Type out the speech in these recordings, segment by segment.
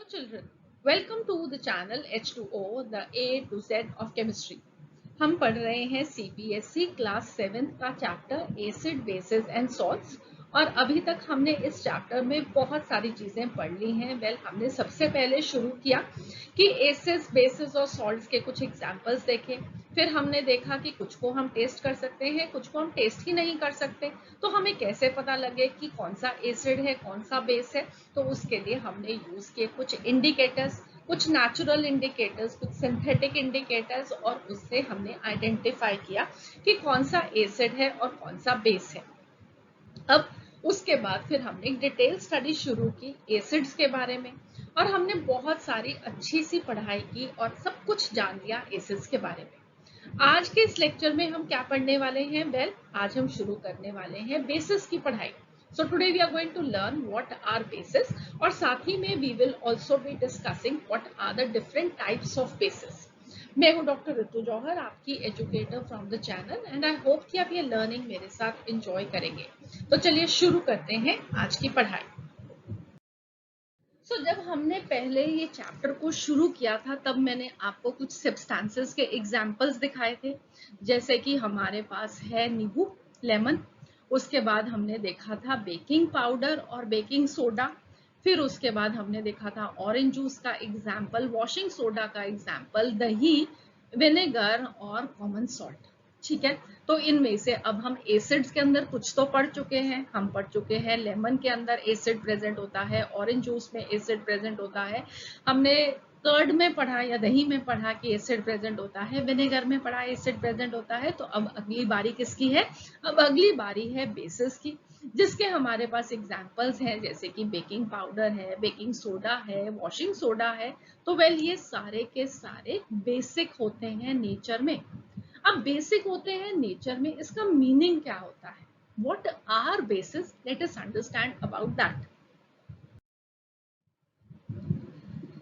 Hello children, welcome to the channel H2O, the A to Z of chemistry. हम पढ़ रहे हैं CBSE class 7th का chapter acid basis and salts और अभी तक हमने इस चैप्टर में बहुत सारी चीजें पढ़ ली हैं। हमने सबसे पहले शुरू किया कि एसिड्स बेसिस और सॉल्ट्स के कुछ एग्जांपल्स देखे, फिर हमने देखा कि कुछ को हम टेस्ट कर सकते हैं, कुछ को हम टेस्ट ही नहीं कर सकते, तो हमें कैसे पता लगे कि कौन सा एसिड है कौन सा बेस है। तो उसके लिए हमने यूज किए कुछ इंडिकेटर्स, कुछ नेचुरल इंडिकेटर्स, कुछ सिंथेटिक इंडिकेटर्स और उससे हमने आइडेंटिफाई किया कि कौन सा एसिड है और कौन सा बेस है। अब उसके बाद फिर हमने एक डिटेल स्टडी शुरू की एसिड्स के बारे में और हमने बहुत सारी अच्छी सी पढ़ाई की और सब कुछ जान लिया एसिड्स के बारे में। आज के इस लेक्चर में हम क्या पढ़ने वाले हैं? आज हम शुरू करने वाले हैं बेसिस की पढ़ाई। So today we are going to learn what are bases और साथ ही में we will also be discussing what are the different types of bases। मैं हूं डॉक्टर ऋतु जौहर, आपकी educator from the channel and I hope कि आप ये लर्निंग मेरे साथ एंजॉय करेंगे। तो चलिए शुरू करते हैं आज की पढ़ाई। जब हमने पहले ये चैप्टर को शुरू किया था तब मैंने आपको कुछ सब्सटेंसेस के एग्जांपल्स दिखाए थे, जैसे कि हमारे पास है नींबू, लेमन। उसके बाद हमने देखा था बेकिंग पाउडर और बेकिंग सोडा। फिर उसके बाद हमने देखा था ऑरेंज जूस का एग्जाम्पल, वॉशिंग सोडा का एग्जाम्पल, दही, विनेगर और कॉमन सॉल्ट। ठीक है, तो इनमें से अब हम एसिड्स के अंदर कुछ तो पढ़ चुके हैं। हम पढ़ चुके हैं लेमन के अंदर एसिड प्रेजेंट होता है, ऑरेंज जूस में एसिड प्रेजेंट होता है, हमने कर्ड में पढ़ा या दही में पढ़ा कि एसिड प्रेजेंट होता है, विनेगर में पढ़ा एसिड प्रेजेंट होता है। तो अब अगली बारी किसकी है? अब अगली बारी है बेसिस की, जिसके हमारे पास एग्जाम्पल्स हैं जैसे कि बेकिंग पाउडर है, बेकिंग सोडा है, वॉशिंग सोडा है। तो ये सारे के सारे बेसिक होते हैं नेचर में। अब बेसिक होते हैं नेचर में, इसका मीनिंग क्या होता है? What are bases? Let us understand about that.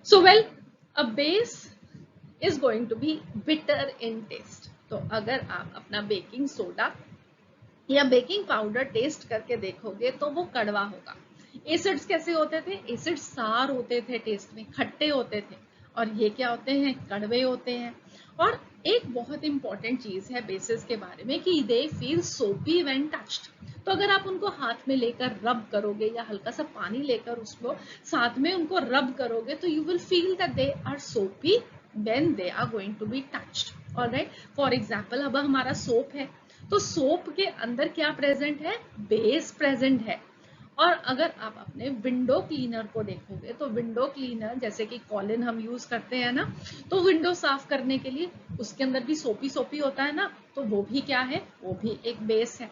So a base is going to be bitter in taste. तो अगर आप अपना बेकिंग सोडा या बेकिंग पाउडर टेस्ट करके देखोगे तो वो कड़वा होगा। एसिड्स कैसे होते थे? एसिड्स सार होते थे, टेस्ट में खट्टे होते थे, और ये क्या होते हैं? कड़वे होते हैं। और एक बहुत इंपॉर्टेंट चीज है बेसिस के बारे में कि दे फील सोपी व्हेन टच्ड। तो अगर आप उनको हाथ में लेकर रब करोगे या हल्का सा पानी लेकर उसको साथ में उनको रब करोगे तो you will feel that they are soapy when they are going to be touched. Alright, for example अब हमारा सोप है, तो सोप के अंदर क्या प्रेजेंट है? बेस प्रेजेंट है। और अगर आप अपने विंडो क्लीनर को देखोगे तो विंडो क्लीनर जैसे कि कॉलिन हम यूज करते हैं ना, तो विंडो साफ करने के लिए उसके अंदर भी सोपी सोपी होता है ना, तो वो भी क्या है? वो भी एक बेस है।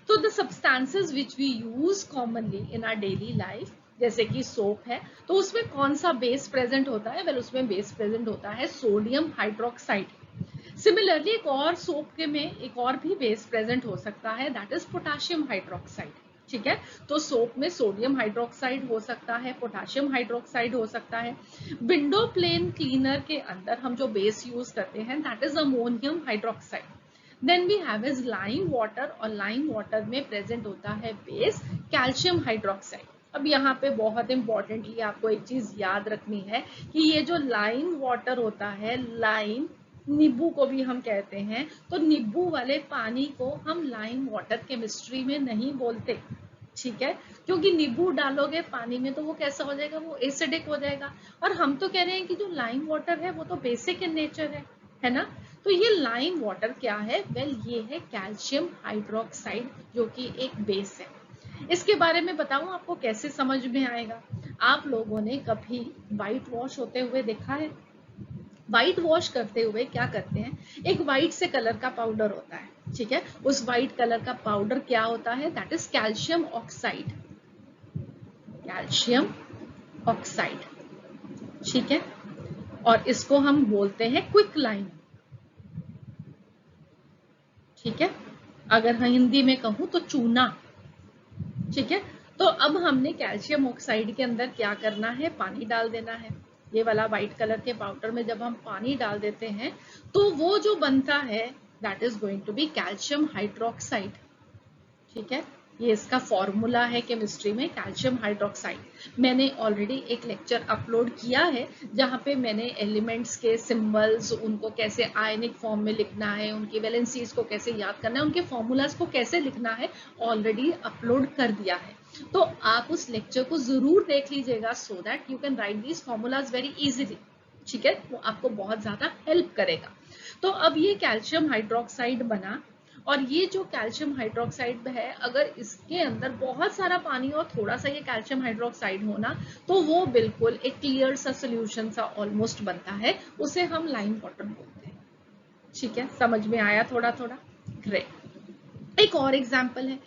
तो the substances which we use commonly in our daily life, जैसे कि सोप है, तो उसमें कौन सा बेस प्रेजेंट होता है? उसमें बेस प्रेजेंट होता है सोडियम हाइड्रोक्साइड। सिमिलरली एक और सोप के में एक और भी बेस प्रेजेंट हो सकता है, दैट इज पोटेशियम हाइड्रोक्साइड। ठीक है, तो सोप में सोडियम हाइड्रोक्साइड हो सकता है, पोटेशियम हाइड्रोक्साइड हो सकता है। विंडो प्लेन क्लीनर के अंदर हम जो बेस यूज करते हैं that is ammonium hydroxide. Then we have is lime water, और लाइम वाटर में प्रेजेंट होता है बेस कैल्शियम हाइड्रोक्साइड। अब यहाँ पे बहुत इंपॉर्टेंटली आपको एक चीज याद रखनी है कि ये जो लाइम वाटर होता है, लाइम नींबू को भी हम कहते हैं, तो नींबू वाले पानी को हम लाइम वाटर केमिस्ट्री में नहीं बोलते। ठीक है, क्योंकि नींबू डालोगे पानी में तो वो कैसा हो जाएगा? वो एसिडिक हो जाएगा। और हम तो कह रहे हैं कि जो लाइम वाटर है वो तो बेसिक इन नेचर है ना। तो ये लाइम वाटर क्या है? ये है कैल्शियम हाइड्रोक्साइड, जो कि एक बेस है। इसके बारे में बताऊं आपको कैसे समझ में आएगा? आप लोगों ने कभी व्हाइट वॉश होते हुए देखा है? व्हाइट वॉश करते हुए क्या करते हैं? एक व्हाइट से कलर का पाउडर होता है, ठीक है, उस व्हाइट कलर का पाउडर क्या होता है? That is calcium oxide. Calcium oxide, ठीक है, और इसको हम बोलते हैं क्विक लाइम। ठीक है, अगर हिंदी में कहूं तो चूना। ठीक है, तो अब हमने कैल्शियम ऑक्साइड के अंदर क्या करना है? पानी डाल देना है। ये वाला व्हाइट कलर के पाउडर में जब हम पानी डाल देते हैं तो वो जो बनता है that is going to be calcium hydroxide. ठीक है, ये इसका फॉर्मूला है केमिस्ट्री में, कैल्शियम हाइड्रोक्साइड। मैंने ऑलरेडी एक लेक्चर अपलोड किया है जहाँ पे मैंने एलिमेंट्स के सिंबल्स, उनको कैसे आयनिक फॉर्म में लिखना है, उनकी वैलेंसीज को कैसे याद करना है, उनके फॉर्मूलाज को कैसे लिखना है, ऑलरेडी अपलोड कर दिया है। तो आप उस लेक्चर को जरूर देख लीजिएगा so that you can write these formulas very easily. ठीक है, वो आपको बहुत ज्यादा हेल्प करेगा। तो अब ये कैल्शियम हाइड्रोक्साइड बना, और ये जो कैल्शियम हाइड्रोक्साइड है, अगर इसके अंदर बहुत सारा पानी और थोड़ा सा ये कैल्शियम हाइड्रोक्साइड होना, तो वो बिल्कुल एक क्लियर सा सोल्यूशन सा ऑलमोस्ट बनता है, उसे हम लाइम वाटर बोलते हैं। ठीक है, समझ में आया थोड़ा थोड़ा? ग्रेट। एक और एग्जाम्पल है,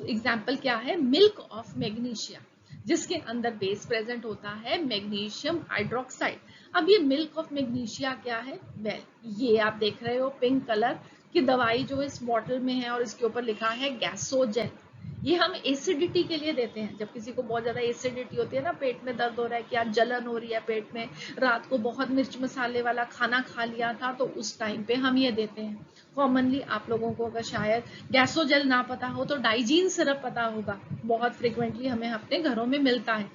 एग्जाम्पल क्या है, मिल्क ऑफ मैग्नीशिया, जिसके अंदर बेस प्रेजेंट होता है मैग्नीशियम हाइड्रोक्साइड। अब ये मिल्क ऑफ मैग्नीशिया क्या है? वेल, ये आप देख रहे हो पिंक कलर की दवाई जो इस बॉटल में है और इसके ऊपर लिखा है गैसोजेल। ये हम एसिडिटी के लिए देते हैं, जब किसी को बहुत ज्यादा एसिडिटी होती है ना, पेट में दर्द हो रहा है, क्या जलन हो रही है पेट में, रात को बहुत मिर्च मसाले वाला खाना खा लिया था, तो उस टाइम पे हम ये देते हैं। कॉमनली आप लोगों को अगर शायद गैसोजेल ना पता हो तो डाइजीन सिरप पता होगा, बहुत फ्रिक्वेंटली हमें अपने घरों में मिलता है।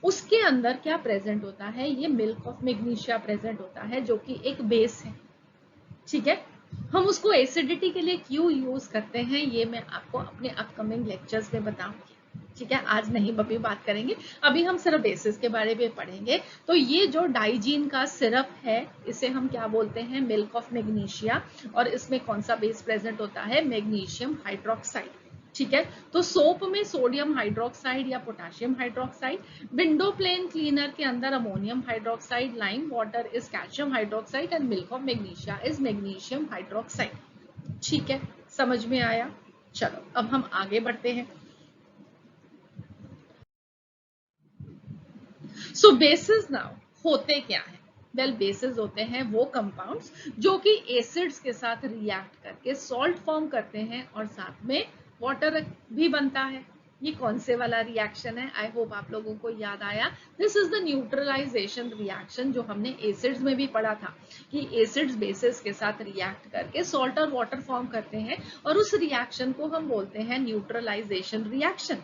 उसके अंदर क्या प्रेजेंट होता है? ये मिल्क ऑफ मैग्नीशिया प्रेजेंट होता है, जो कि एक बेस है। ठीक है, हम उसको एसिडिटी के लिए क्यों यूज करते हैं, ये मैं आपको अपने अपकमिंग लेक्चर्स में बताऊंगी। ठीक है, आज नहीं अभी बात करेंगे, अभी हम सिर्फ बेसिस के बारे में पढ़ेंगे। तो ये जो डाइजीन का सिरप है, इसे हम क्या बोलते हैं? Milk of magnesia. और इसमें कौन सा बेस प्रेजेंट होता है? Magnesium hydroxide. ठीक है, तो सोप में सोडियम हाइड्रोक्साइड या potassium hydroxide, window plane cleaner के अंदर ammonium hydroxide, lime water is calcium hydroxide and milk of magnesia is magnesium hydroxide. ठीक है, समझ में आया? चलो अब हम आगे बढ़ते हैं। सो बेसिस नाउ होते क्या है? वेल, बेसिस होते हैं वो कंपाउंड्स जो कि एसिड्स के साथ रिएक्ट करके सॉल्ट फॉर्म करते हैं और साथ में वाटर भी बनता है। ये कौन से वाला रिएक्शन है? आई होप आप लोगों को याद आया। This is the neutralisation reaction, जो हमने एसिड्स में भी पढ़ा था कि एसिड्स बेसिस के साथ रिएक्ट करके सॉल्ट और वाटर फॉर्म करते हैं, और उस रिएक्शन को हम बोलते हैं न्यूट्रलाइजेशन रिएक्शन।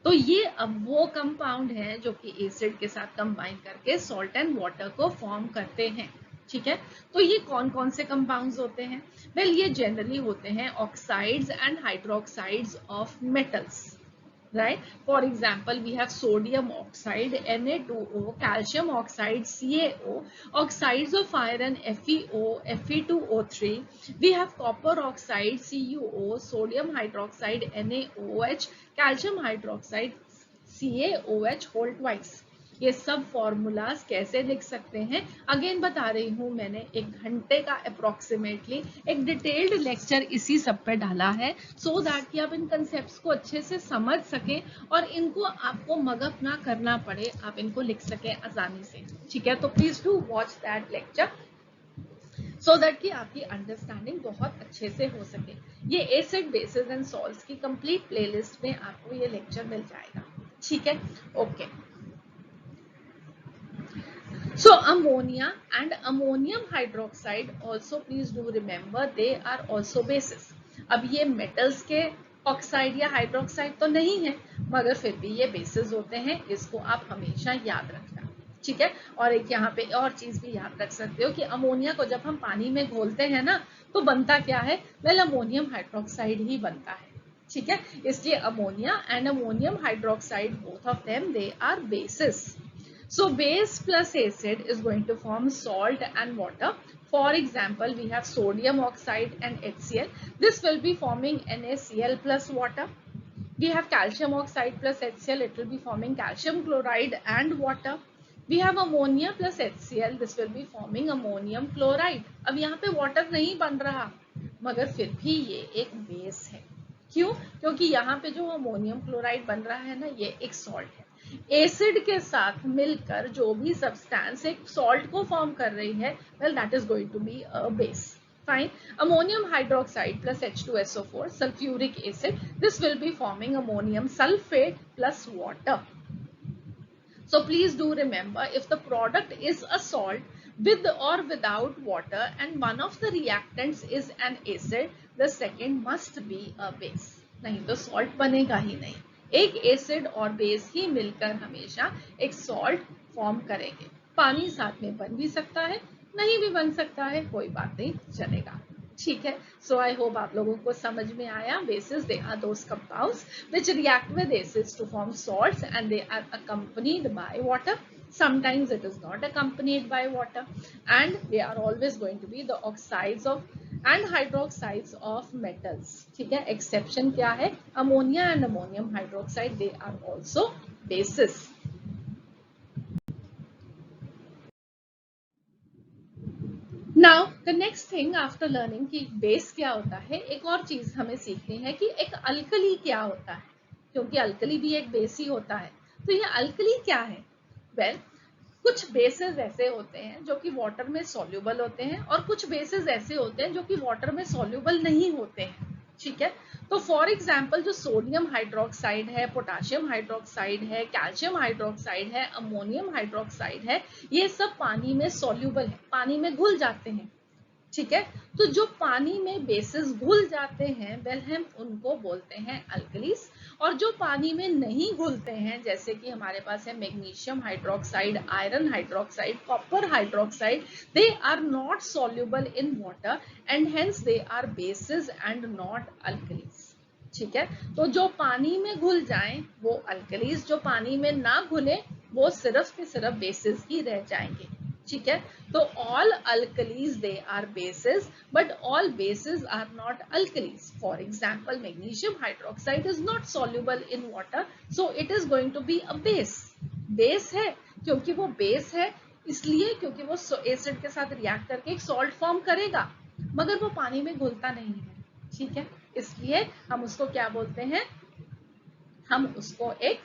तो ये अब वो कंपाउंड है जो कि एसिड के साथ कंबाइन करके सॉल्ट एंड वाटर को फॉर्म करते हैं। ठीक है, तो ये कौन कौन से कंपाउंड्स होते हैं? वेल, ये जनरली होते हैं oxides and hydroxides of metals, right? For example, we have sodium oxide Na2O, calcium oxide CaO, oxides of iron FeO, Fe2O3. We have copper oxide CuO, sodium hydroxide NaOH, calcium hydroxide CaOH whole twice. ये सब formulas कैसे लिख सकते हैं? Again बता रही हूँ, मैंने 1 घंटे का अप्रोक्सीमेटली एक डिटेल्ड लेक्चर इसी सब पे डाला है, सो दैट कि आप इन कंसेप्ट्स को अच्छे से समझ सकें और इनको आपको मगअप ना करना पड़े, आप इनको लिख सकें आसानी से। ठीक है, तो please do watch that lecture so that कि आपकी अंडरस्टैंडिंग बहुत अच्छे से हो सके। ये एसिड, बेसिस एंड सॉल्ट्स की कंप्लीट प्लेलिस्ट में आपको ये लेक्चर मिल जाएगा। ठीक है, okay. So ammonia and ammonium hydroxide also, please do remember, they are also bases. अब ये metals के ऑक्साइड या हाइड्रोक्साइड तो नहीं है, मगर फिर भी ये बेसिस होते हैं, इसको आप हमेशा याद रखना। ठीक है, और एक यहाँ पे और चीज भी याद रख सकते हो कि अमोनिया को जब हम पानी में घोलते हैं ना, तो बनता क्या है? वेल, अमोनियम हाइड्रोक्साइड ही बनता है। ठीक है, इसलिए ammonia and ammonium hydroxide, both of them they are bases. So base plus acid is going to form salt and water. For example, we have sodium oxide and HCl. This will be forming NaCl plus water. We have calcium oxide plus HCl. It will be forming calcium chloride and water. We have ammonia plus HCl. This will be forming ammonium chloride. अब यहाँ पे water नहीं बन रहा, मगर फिर भी ये एक base है। क्यों? क्योंकि यहाँ पे जो अमोनियम क्लोराइड बन रहा है ना, ये एक सॉल्ट है। एसिड के साथ मिलकर जो भी सब्सटेंस एक सॉल्ट को फॉर्म कर रही है, well, that is going to be a base. Fine. Ammonium hydroxide plus H2SO4, sulfuric acid. This will be forming ammonium sulfate plus water. So please do remember, if the product is a salt with or without water and one of the reactants is an acid, the second must be a base. नहीं तो salt बनेगा ही नहीं। एक acid और base ही मिलकर हमेशा एक salt form करेंगे। पानी साथ में बन भी सकता है, नहीं भी बन सकता है, कोई बात नहीं, चलेगा। ठीक है, सो आई होप आप लोगों को समझ में आया। Bases they are those compounds which react with acids to form salts and they are accompanied by water. Sometimes it is not accompanied by water and they are always going to be the oxides of and hydroxides of metals. ठीक है, exception क्या है? Ammonia and ammonium hydroxide, they are also bases. Now the next thing after learning कि base क्या होता है, एक और चीज हमें सीखनी है कि एक अल्कली क्या होता है, क्योंकि अल्कली भी एक बेस ही होता है। तो ये अल्कली क्या है? वेल, कुछ बेसेस ऐसे होते हैं जो कि वाटर में सॉल्युबल होते हैं और कुछ बेसेस ऐसे होते हैं जो कि वाटर में सॉल्युबल नहीं होते हैं। ठीक है, तो फॉर एग्जाम्पल जो सोडियम हाइड्रोक्साइड है, पोटाशियम हाइड्रोक्साइड है, कैल्शियम हाइड्रोक्साइड है, अमोनियम हाइड्रोक्साइड है, ये सब पानी में सॉल्युबल है, पानी में घुल जाते हैं। ठीक है, तो जो पानी में बेसिस घुल जाते हैं वेल हम उनको बोलते हैं अल्कलीज। और जो पानी में नहीं घुलते हैं, जैसे कि हमारे पास है magnesium hydroxide, iron hydroxide, copper hydroxide, they are not soluble in water and hence they are bases and not alkalis. ठीक है, तो जो पानी में घुल जाएं वो अल्कलीज, जो पानी में ना घुले वो सिर्फ के सिर्फ बेसिस ही रह जाएंगे। ठीक है, तो all alkalis they are bases but all bases are not alkalis. For example, magnesium hydroxide is not soluble in water, so it is going to be a base. base है क्योंकि वो base है, इसलिए क्योंकि वो एसिड के साथ react करके एक सॉल्ट फॉर्म करेगा, मगर वो पानी में घुलता नहीं है। ठीक है, इसलिए हम उसको क्या बोलते हैं? हम उसको एक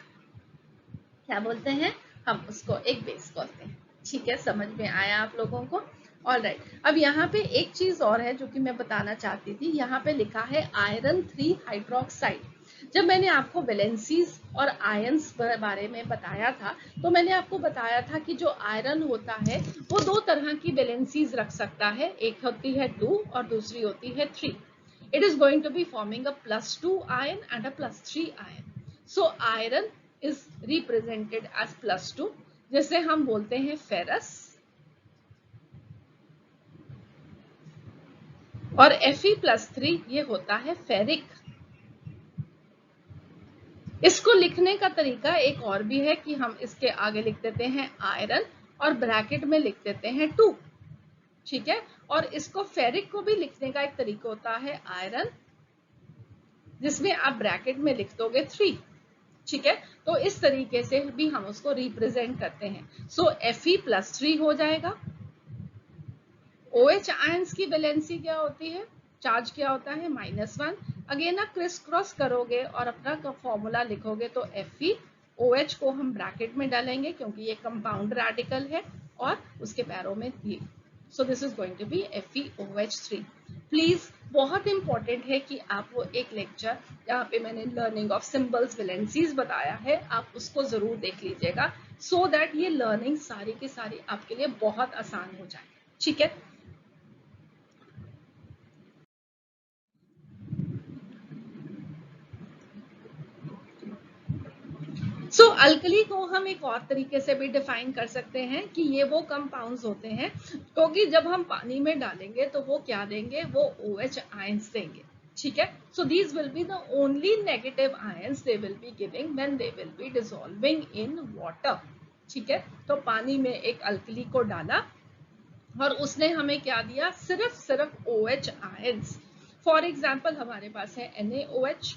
क्या बोलते हैं? हम उसको एक बेस बोलते हैं। ठीक है, समझ में आया आप लोगों को? ऑलराइट, अब यहाँ पे एक चीज और है जो कि मैं बताना चाहती थी। यहाँ पे लिखा है आयरन 3 हाइड्रोक्साइड। जब मैंने आपको वैलेंसीज और आयंस बारे में बताया था, तो मैंने आपको बताया था कि जो आयरन होता है वो दो तरह की वैलेंसीज रख सकता है, एक होती है 2 और दूसरी होती है 3। It is going to be forming a +2 ion and a +3 ion. So iron is represented as +2, जैसे हम बोलते हैं फेरस, और Fe+3 ये होता है फेरिक। इसको लिखने का तरीका एक और भी है कि हम इसके आगे लिख देते हैं आयरन और ब्रैकेट में लिख देते हैं 2। ठीक है, और इसको फेरिक को भी लिखने का एक तरीका होता है आयरन, जिसमें आप ब्रैकेट में लिख दोगे 3। ठीक है, तो इस तरीके से भी हम उसको रिप्रेजेंट करते हैं। सो Fe+3 हो जाएगा। OH आयंस की वैलेंसी क्या होती है? चार्ज क्या होता है? -1। अगेन आप क्रिस क्रॉस करोगे और अपना फॉर्मूला लिखोगे तो FeOH को हम ब्रैकेट में डालेंगे क्योंकि ये कंपाउंड रेडिकल है, और उसके पैरों में ये। So this is going to be FeOH3। Please, बहुत इंपॉर्टेंट है कि आप वो एक लेक्चर जहाँ पे मैंने लर्निंग ऑफ सिंबल्स वैलेंसीज बताया है, आप उसको जरूर देख लीजिएगा, सो दैट ये लर्निंग सारी की सारी आपके लिए बहुत आसान हो जाए। ठीक है, सो अल्कली को हम एक और तरीके से भी डिफाइन कर सकते हैं कि ये वो कंपाउंड्स होते हैं क्योंकि जब हम पानी में डालेंगे तो वो क्या देंगे? वो OH आयंस देंगे। ठीक है, so these will be the only negative ions they will be giving when they will be dissolving in water. ठीक है, तो पानी में एक अल्कली को डाला और उसने हमें क्या दिया? सिर्फ OH आयंस। फॉर एग्जाम्पल हमारे पास है NaOH।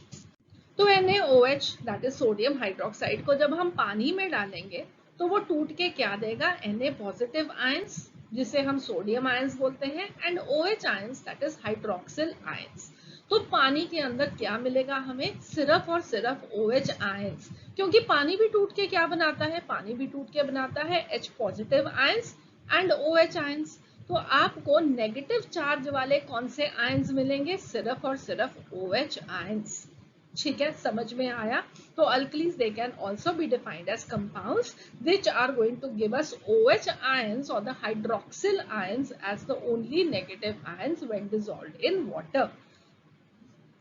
तो NaOH that is sodium hydroxide को जब हम पानी में डालेंगे तो वो टूट के क्या देगा? Na पॉजिटिव आयंस, जिसे हम सोडियम आयंस बोलते हैं, and OH ions that is hydroxyl ions. तो पानी के अंदर क्या मिलेगा हमें? सिर्फ और सिर्फ OH आयंस, क्योंकि पानी भी टूट के क्या बनाता है? पानी भी टूट के बनाता है H positive ions and OH ions. तो आपको नेगेटिव चार्ज वाले कौन से आयंस मिलेंगे? सिर्फ और सिर्फ OH आयंस। ठीक है, समझ में आया? तो alkalis they can also be defined as compounds which are going to give us OH ions or the hydroxyl ions as the only negative ions when dissolved in water.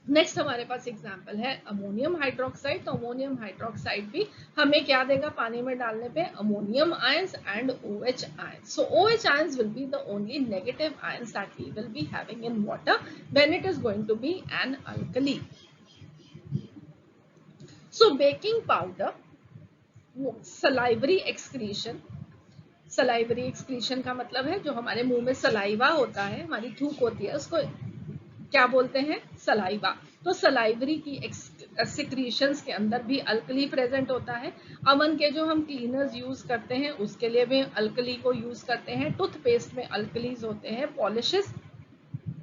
Next हमारे पास example है ammonium hydroxide. तो ammonium hydroxide भी हमें क्या देगा पानी में डालने पे, ammonium ions and OH ions. So OH ions will be the only negative ions that we will be having in water when it is going to be an alkali. So baking powder, salivary excretion, salivary excretion का मतलब है जो हमारे मुंह में saliva होता है, हमारी थूक होती है, उसको क्या बोलते हैं, सलाइवा। तो सलाइवरी की सिक्रीशंस के अंदर भी अल्कली प्रेजेंट होता है। अवन के जो हम क्लीनर्स यूज करते हैं उसके लिए भी अल्कली को यूज करते हैं। टूथपेस्ट में अल्कलीज होते हैं, पॉलिशेस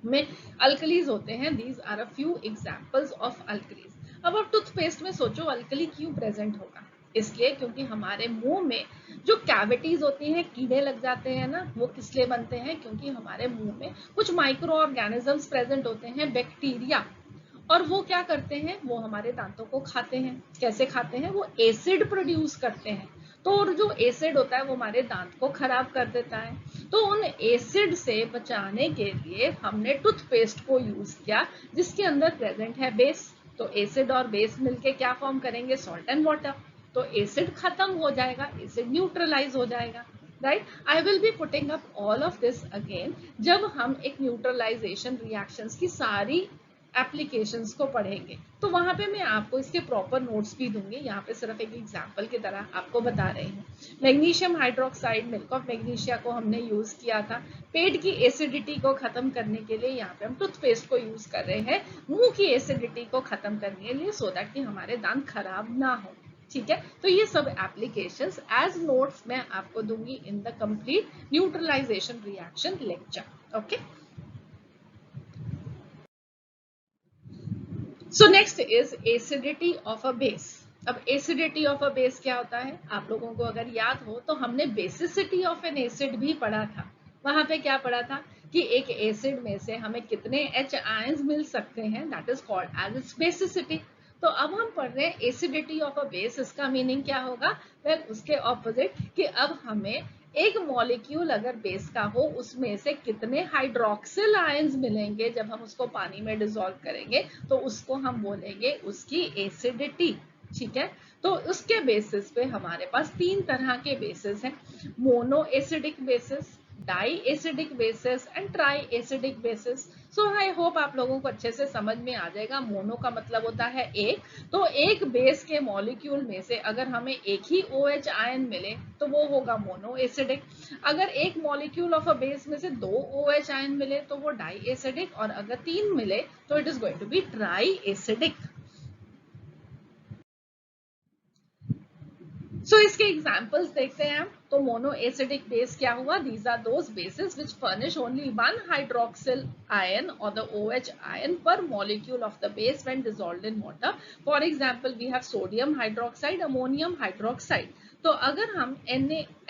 में अल्कलीज होते हैं। These are a few examples of alkalis. अब आप टूथपेस्ट में सोचो अल्कली क्यों प्रेजेंट होगा, इसलिए क्योंकि हमारे मुंह में जो कैविटीज होती हैं, कीड़े लग जाते हैं ना, वो किस लिए बनते हैं, क्योंकि हमारे मुंह में कुछ माइक्रो ऑर्गेनिजम्स प्रेजेंट होते हैं, बैक्टीरिया, और वो क्या करते हैं, वो हमारे दांतों को खाते हैं। कैसे खाते हैं, वो एसिड प्रोड्यूस करते हैं। तो और जो एसिड होता है वो हमारे दांत को खराब कर देता है। तो उन एसिड से बचाने के लिए हमने टूथपेस्ट को यूज किया जिसके अंदर प्रेजेंट है बेस। तो एसिड और बेस मिलके क्या फॉर्म करेंगे, सॉल्ट एंड वाटर। तो एसिड खत्म हो जाएगा, एसिड न्यूट्रलाइज हो जाएगा, right. I will be putting up all of this again जब हम एक न्यूट्रलाइजेशन रिएक्शंस की सारी एप्लीकेशंस को पढ़ेंगे, तो वहां पे मैं आपको इसके प्रॉपर नोट्स भी दूंगी। यहाँ पे सिर्फ एक एग्जांपल की तरह आपको बता रही हूँ। Magnesium hydroxide, milk of magnesia को हमने यूज किया था पेट की एसिडिटी को खत्म करने के लिए। यहाँ पे हम टूथपेस्ट को यूज कर रहे हैं मुंह की एसिडिटी को खत्म करने के लिए, सो दैट कि हमारे दांत खराब ना हो। ठीक है, तो ये सब एप्लीकेशंस एज नोट्स मैं आपको दूंगी in the complete neutralisation reaction lecture. Okay, so next is acidity of a base. अब एसिडिटी ऑफ अ बेस क्या होता है, आप लोगों को अगर याद हो तो हमने बेसिसिटी ऑफ एन एसिड भी पढ़ा था। वहां पे क्या पढ़ा था कि एक एसिड में से हमें कितने H आयंस मिल सकते हैं, that is called as its basicity. तो अब हम पढ़ रहे हैं एसिडिटी ऑफ अ बेस, इसका मीनिंग क्या होगा, वेल उसके ऑपोजिट कि अब हमें एक मॉलिक्यूल अगर बेस का हो उसमें से कितने हाइड्रोक्सिल आयंस मिलेंगे जब हम उसको पानी में डिसॉल्व करेंगे, तो उसको हम बोलेंगे उसकी एसिडिटी। ठीक है, तो उसके बेसिस पे हमारे पास तीन तरह के बेसिस हैं, mono acidic bases, di acidic bases and tri acidic bases. So I hope आप लोगों को अच्छे से समझ में आ जाएगा। मोनो का मतलब होता है एक, तो एक बेस के मॉलिक्यूल में से अगर हमें एक ही OH आयन मिले तो वो होगा मोनो एसिडिक। अगर एक मॉलिक्यूल ऑफ अ बेस में से दो OH आयन मिले तो वो डाई एसिडिक, और अगर तीन मिले तो it is going to be triacidic. So इसके एग्जांपल्स देखते हैं हम। तो मोनो एसिडिक बेस क्या हुआ, these are those bases which furnish only one hydroxyl ion और द OH आयन पर molecule of the base when dissolved in water. For example, we have sodium hydroxide, ammonium hydroxide. तो अगर हम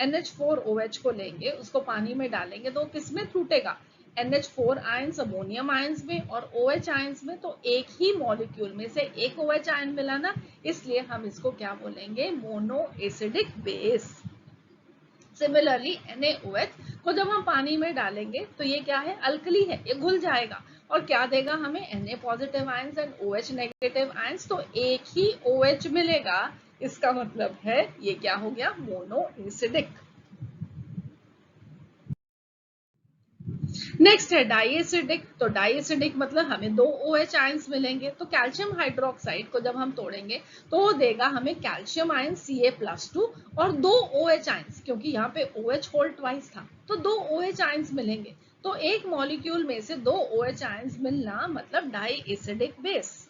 NH4OH को लेंगे, उसको पानी में डालेंगे तो किस में टूटेगा, NH4 आयंस अमोनियम आयंस में और OH आयंस में। तो एक ही मॉलिक्यूल में से एक OH आयन मिला ना, इसलिए हम इसको क्या बोलेंगे, mono acidic base. Similarly NaOH को जब हम पानी में डालेंगे तो ये क्या है, अल्कली है, ये घुल जाएगा और क्या देगा हमें, Na positive ions and OH negative ions. तो एक ही OH मिलेगा, इसका मतलब है ये क्या हो गया, मोनो एसिडिक। नेक्स्ट है डाइएसिडिक। तो डाइएसिडिक मतलब हमें दो OH आयंस मिलेंगे। तो कैल्शियम हाइड्रोक्साइड को जब हम तोड़ेंगे तो वो देगा हमें कैल्शियम आयन Ca+2 और दो OH आयंस, क्योंकि यहाँ पे OH होल ट्वाइस था तो दो OH आयंस मिलेंगे। तो एक मॉलिक्यूल में से दो OH आयंस मिलना मतलब डाइएसिडिक बेस।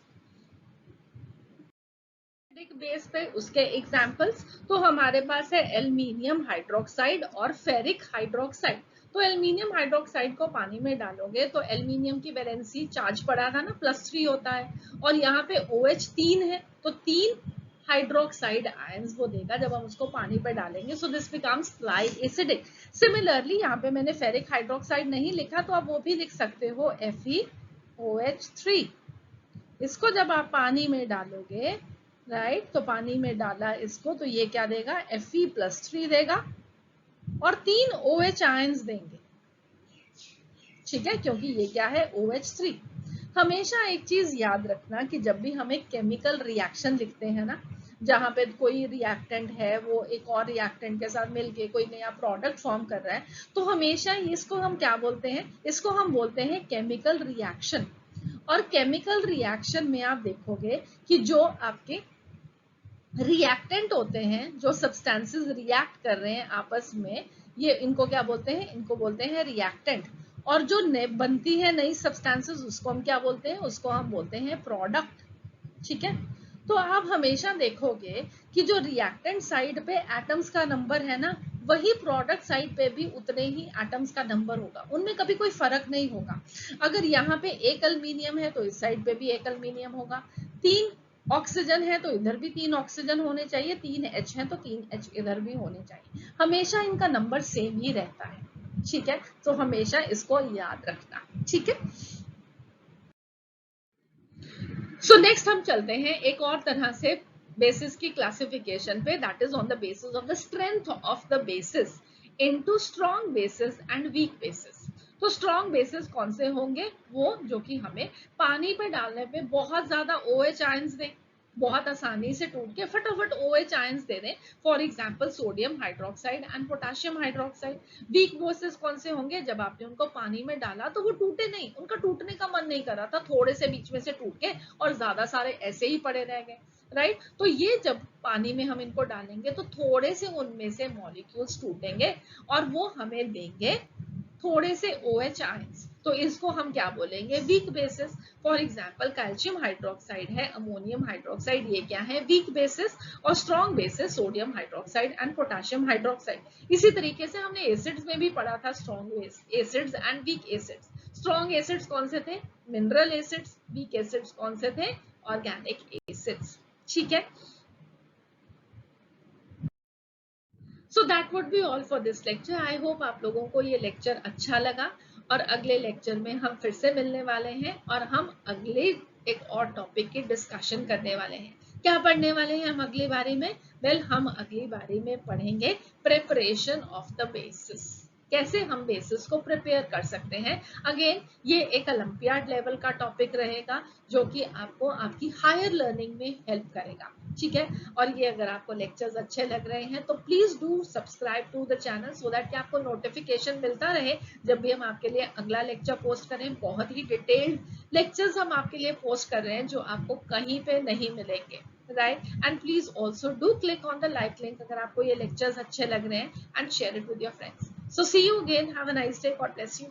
बेस पे उसके एग्जाम्पल्स तो हमारे पास है एल्यूमिनियम हाइड्रोक्साइड और फेरिक हाइड्रोक्साइड। तो एल्यूमिनियम हाइड्रोक्साइड को पानी में डालोगे तो एल्यूमिनियम की वैलेंसी चार्ज पड़ा था ना, +3 होता है, और यहाँ पे OH 3 है तो 3 हाइड्रोक्साइड आयंस वो देगा जब हम उसको पानी पे डालेंगे। So this becomes try acidic. Similarly यहाँ पे मैंने फेरिक हाइड्रोक्साइड नहीं लिखा तो आप वो भी लिख सकते हो FeOH3। इसको जब आप पानी में डालोगे, राइट, तो पानी में डाला इसको तो ये क्या देगा, Fe+3 देगा और 3 OH आयंस देंगे। ठीक है, क्योंकि ये क्या है, OH3। हमेशा एक चीज याद रखना कि जब भी हम एक केमिकल रिएक्शन लिखते हैं ना, जहां पे कोई रिएक्टेंट है वो एक और रिएक्टेंट के साथ मिलके कोई नया प्रोडक्ट फॉर्म कर रहा है, तो हमेशा इसको हम क्या बोलते हैं, इसको हम बोलते हैं केमिकल रिएक्शन। और केमिकल रिएक्शन में आप देखोगे कि जो आपके रिएक्टेंट होते हैं, जो सब्सटेंसेस रिएक्ट कर रहे हैं आपस में, ये इनको क्या बोलते हैं, इनको बोलते हैं रिएक्टेंट। और जो बनती है नई सब्सटेंसेस उसको हम क्या बोलते हैं, उसको हम बोलते हैं प्रोडक्ट। ठीक है, तो आप हमेशा देखोगे कि जो रिएक्टेंट साइड पे एटम्स का नंबर है ना, वही प्रोडक्ट साइड पे भी उतने ही एटम्स का नंबर होगा, उनमें कभी कोई फर्क नहीं होगा। अगर यहाँ पे एक एल्यूमिनियम है तो इस साइड पे भी एक एल्यूमिनियम होगा, 3 ऑक्सीजन है तो इधर भी 3 ऑक्सीजन होने चाहिए, 3 H है तो 3 H इधर भी होने चाहिए, हमेशा इनका नंबर सेम ही रहता है। ठीक है, तो हमेशा इसको याद रखना। ठीक है, सो नेक्स्ट हम चलते हैं एक और तरह से बेसिस की क्लासिफिकेशन पे, that is on the basis of the strength of the bases into strong bases and weak bases. तो स्ट्रॉन्ग बेसिस कौन से होंगे, वो जो कि हमें पानी पे डालने पे बहुत ज्यादा OH आयंस दें, बहुत आसानी से टूट के फटाफट OH आयंस दे दें, for example sodium hydroxide and potassium hydroxide. Weak bases कौन से होंगे, जब आपने उनको पानी में डाला तो वो टूटे नहीं, उनका टूटने का मन नहीं कर रहा था, थोड़े से बीच में से टूट के और ज्यादा सारे ऐसे ही पड़े रह गए, राइट। तो ये जब पानी में हम इनको डालेंगे तो थोड़े से उनमें से मॉलिक्यूल्स टूटेंगे और वो हमें देंगे थोड़े से OH आयंस, तो इसको हम क्या बोलेंगे, weak bases. For example calcium hydroxide है, अमोनियम हाइड्रोक्साइड, ये क्या है, वीक बेसिस। और strong bases sodium hydroxide and potassium hydroxide. इसी तरीके से हमने एसिड्स में भी पढ़ा था, strong acids and weak acids. Strong acids कौन से थे, मिनरल एसिड्स। वीक एसिड्स कौन से थे, ऑर्गेनिक एसिड्स। ठीक है, so that would be all for this lecture. I hope आप लोगों को ये लेक्चर अच्छा लगा, और अगले लेक्चर में हम फिर से मिलने वाले हैं और हम अगले एक और टॉपिक की डिस्कशन करने वाले हैं। क्या पढ़ने वाले हैं हम अगली बारी में, हम अगली बारी में पढ़ेंगे प्रिपरेशन ऑफ द बेसिस, कैसे हम बेसिस को प्रिपेयर कर सकते हैं। अगेन ये एक ओलंपियाड लेवल का टॉपिक रहेगा जो कि आपको आपकी हायर लर्निंग में हेल्प करेगा। ठीक है, और ये अगर आपको लेक्चर्स अच्छे लग रहे हैं तो please do subscribe to the channel, so that कि आपको नोटिफिकेशन मिलता रहे जब भी हम आपके लिए अगला लेक्चर पोस्ट करें। बहुत ही डिटेल्ड लेक्चर्स हम आपके लिए पोस्ट कर रहे हैं जो आपको कहीं पे नहीं मिलेंगे, right. And please also do click on the like link अगर आपको ये लेक्चर्स अच्छे लग रहे हैं, and share it with your friends. So see you again. Have a nice day. God bless you.